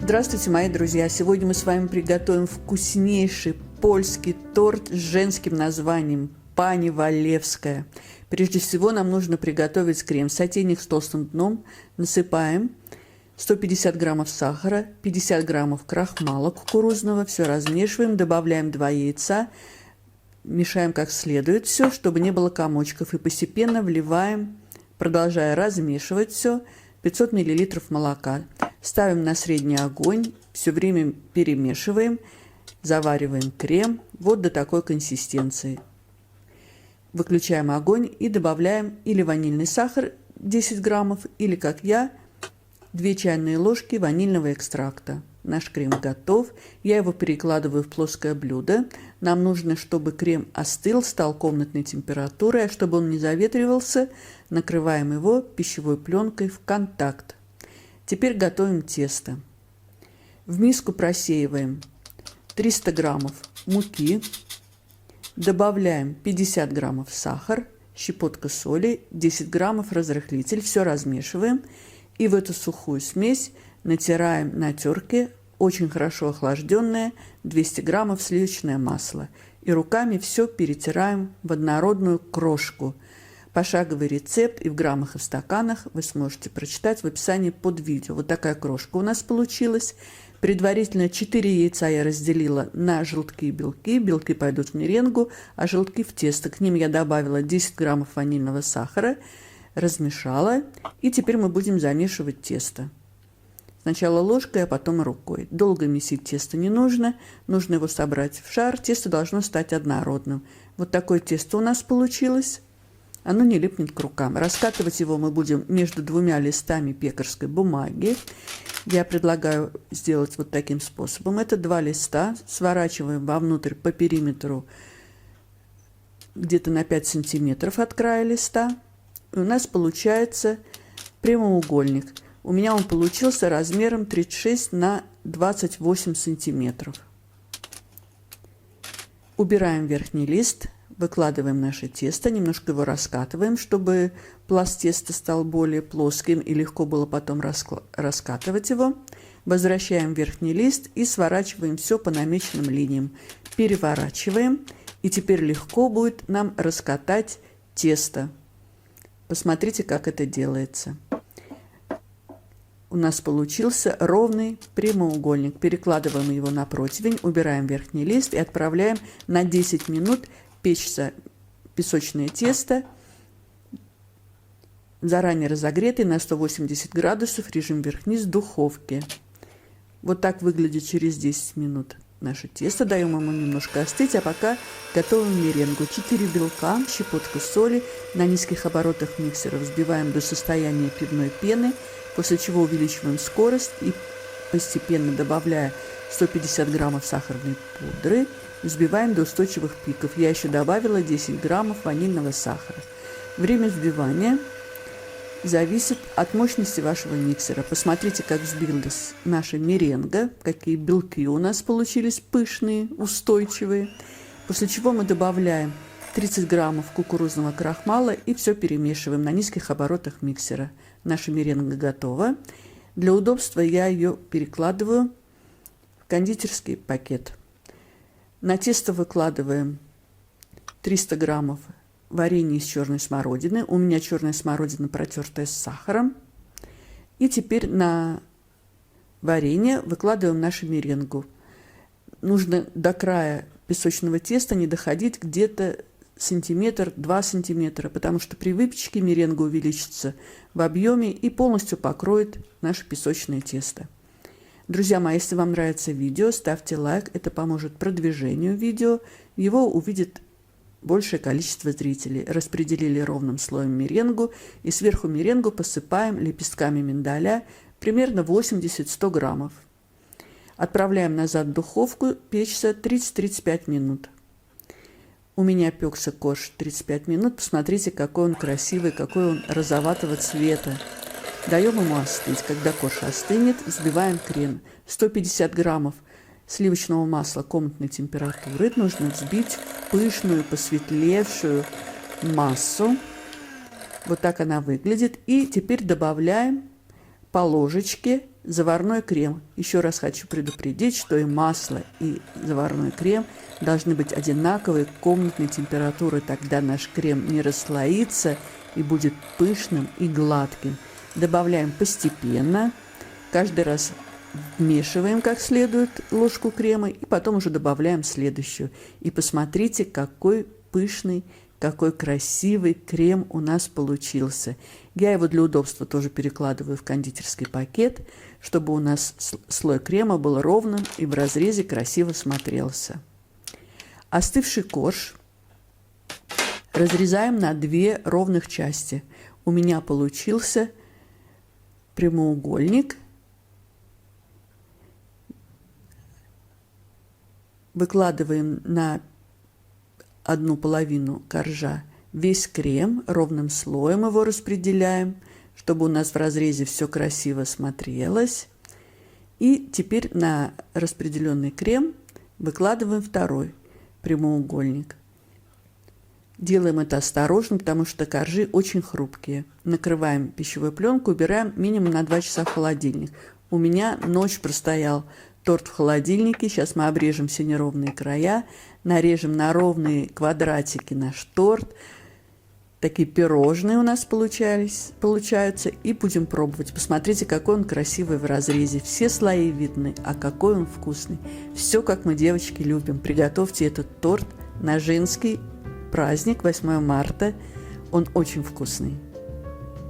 Здравствуйте, мои друзья! Сегодня мы с вами приготовим вкуснейший польский торт с женским названием «Пани Валевская». Прежде всего нам нужно приготовить крем. Сотейник с толстым дном. Насыпаем 150 граммов сахара, 50 граммов крахмала кукурузного. Все размешиваем, добавляем 2 яйца. Мешаем как следует все, чтобы не было комочков. И постепенно вливаем, продолжая размешивать все, 500 мл молока. Ставим на средний огонь, все время перемешиваем, завариваем крем вот до такой консистенции. Выключаем огонь и добавляем или ванильный сахар 10 граммов, или, как я, 2 чайные ложки ванильного экстракта. Наш крем готов. Я его перекладываю в плоское блюдо. Нам нужно, чтобы крем остыл, стал комнатной температуры, а чтобы он не заветривался, накрываем его пищевой пленкой в контакт. Теперь готовим тесто. В миску просеиваем 300 граммов муки, добавляем 50 граммов сахар, щепотка соли, 10 граммов разрыхлитель. Все размешиваем и в эту сухую смесь натираем на терке очень хорошо охлажденное 200 граммов сливочное масло. И руками все перетираем в однородную крошку. Пошаговый рецепт и в граммах, и в стаканах вы сможете прочитать в описании под видео. Вот такая крошка у нас получилась. Предварительно 4 яйца я разделила на желтки и белки. Белки пойдут в меренгу, а желтки в тесто. К ним я добавила 10 граммов ванильного сахара, размешала. И теперь мы будем замешивать тесто. Сначала ложкой, а потом рукой. Долго месить тесто не нужно. Нужно его собрать в шар. Тесто должно стать однородным. Вот такое тесто у нас получилось. Оно не липнет к рукам. Раскатывать его мы будем между 2 листами пекарской бумаги. Я предлагаю сделать вот таким способом. Это 2 листа. Сворачиваем вовнутрь по периметру где-то на 5 сантиметров от края листа. И у нас получается прямоугольник. У меня он получился размером 36 на 28 сантиметров. Убираем верхний лист. Выкладываем наше тесто, немножко его раскатываем, чтобы пласт теста стал более плоским и легко было потом раскатывать его. Возвращаем верхний лист и сворачиваем все по намеченным линиям. Переворачиваем, и теперь легко будет нам раскатать тесто. Посмотрите, как это делается. У нас получился ровный прямоугольник. Перекладываем его на противень, убираем верхний лист и отправляем на 10 минут печься песочное тесто, заранее разогретый на 180 градусов, режим вверх-вниз, духовки. Вот так выглядит через 10 минут наше тесто. Даем ему немножко остыть, а пока готовим меренгу. 4 белка, щепотка соли. На низких оборотах миксера взбиваем до состояния пивной пены, после чего увеличиваем скорость и постепенно, добавляя 150 граммов сахарной пудры, взбиваем до устойчивых пиков. Я еще добавила 10 граммов ванильного сахара. Время взбивания зависит от мощности вашего миксера. Посмотрите, как взбилась наша меренга, какие белки у нас получились пышные, устойчивые. После чего мы добавляем 30 граммов кукурузного крахмала и все перемешиваем на низких оборотах миксера. Наша меренга готова. Для удобства я ее перекладываю в кондитерский пакет. На тесто выкладываем 300 граммов варенья из черной смородины. У меня черная смородина, протертая с сахаром. И теперь на варенье выкладываем нашу меренгу. Нужно до края песочного теста не доходить где-то сантиметр, 2 сантиметра, потому что при выпечке меренга увеличится в объеме и полностью покроет наше песочное тесто. Друзья мои, если вам нравится видео, ставьте лайк, это поможет продвижению видео, его увидит большее количество зрителей. Распределили ровным слоем меренгу и сверху меренгу посыпаем лепестками миндаля, примерно 80-100 граммов. Отправляем назад в духовку печься 30-35 минут. У меня пекся корж 35 минут, посмотрите, какой он красивый, какой он розоватого цвета. Даем ему остыть. Когда корж остынет, взбиваем крем. 150 граммов сливочного масла комнатной температуры нужно взбить в пышную, посветлевшую массу. Вот так она выглядит. И теперь добавляем по ложечке заварной крем. Еще раз хочу предупредить, что и масло, и заварной крем должны быть одинаковой комнатной температуры. Тогда наш крем не расслоится и будет пышным и гладким. Добавляем постепенно. Каждый раз вмешиваем как следует ложку крема и потом уже добавляем следующую. И посмотрите, какой пышный, какой красивый крем у нас получился. Я его для удобства тоже перекладываю в кондитерский пакет, чтобы у нас слой крема был ровным и в разрезе красиво смотрелся. Остывший корж разрезаем на 2 ровных части. У меня получился прямоугольник. Выкладываем на одну половину коржа весь крем, ровным слоем его распределяем, чтобы у нас в разрезе все красиво смотрелось. И теперь на распределенный крем выкладываем второй прямоугольник. Делаем это осторожно, потому что коржи очень хрупкие. Накрываем пищевой пленкой, убираем минимум на 2 часа в холодильник. У меня ночь простоял торт в холодильнике. Сейчас мы обрежем все неровные края, нарежем на ровные квадратики наш торт. Такие пирожные у нас получаются. И будем пробовать. Посмотрите, какой он красивый в разрезе. Все слои видны, а какой он вкусный. Все, как мы, девочки, любим. Приготовьте этот торт на женский праздник 8 марта. Он очень вкусный.